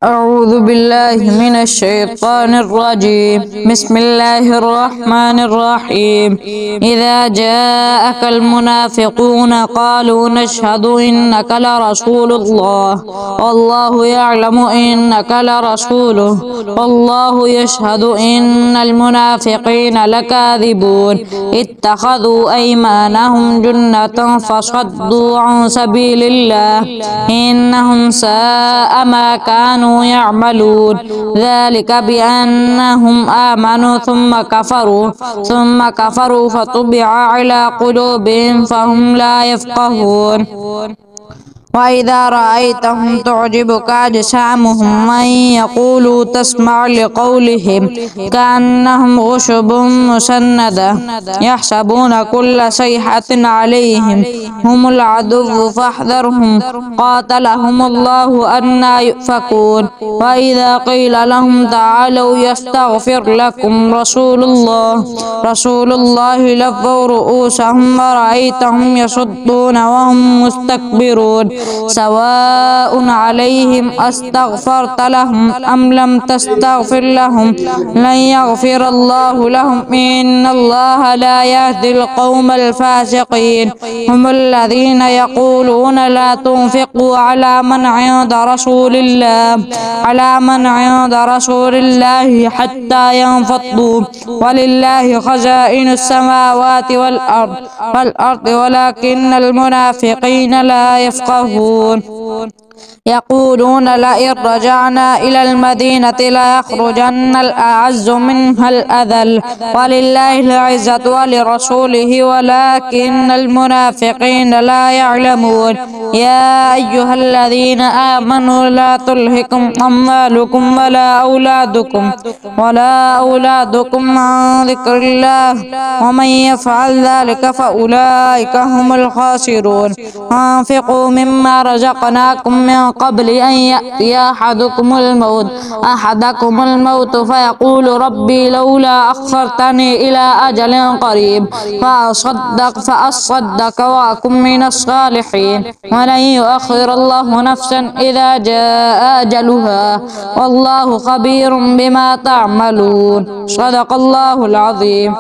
أعوذ بالله من الشيطان الرجيم. بسم الله الرحمن الرحيم. إذا جاءك المنافقون قالوا نشهد إنك لرسول الله والله يعلم إنك لرسوله والله يشهد إن المنافقين لكاذبون اتخذوا أيمانهم جنة فصدوا عن سبيل الله إنهم ساء ما كانوا يعملون ذلك بأنهم آمنوا ثم كفروا فطبع على قلوبهم فهم لا يفقهون. وإذا رأيتهم تعجبك أجسامهم وإن يقولوا تسمع لقولهم كأنهم خشب مسندة يحسبون كل صيحة عليهم هم العدو فاحذرهم قاتلهم الله أنى يؤفكون. وإذا قيل لهم تعالوا يستغفر لكم رسول الله لووا رؤوسهم ورأيتهم يصدون وهم مستكبرون. سواء عليهم أستغفرت لهم أم لم تستغفر لهم لن يغفر الله لهم إن الله لا يهدي القوم الفاسقين. هم الذين يقولون لا تنفقوا على من عند رسول الله حتى ينفضوا ولله خزائن السماوات والأرض ولكن المنافقين لا يفقهون. يقولون لئن رجعنا إلى المدينة ليخرجن الأعز منها الأذل ولله العزة ولرسوله ولكن المنافقين لا يعلمون. يا أيها الذين آمنوا لا تلهكم أموالكم ولا أولادكم عن ذكر الله ومن يفعل ذلك فأولئك هم الخاسرون. أنفقوا مما رزقناكم من قبل أن يأتي أحدكم الموت فيقول ربي لولا أخرتني إلى أجل قريب فأصدق وأكن من الصالحين ولن يؤخر الله نفسا إذا جاء أجلها والله خبير بما تعملون. صدق الله العظيم.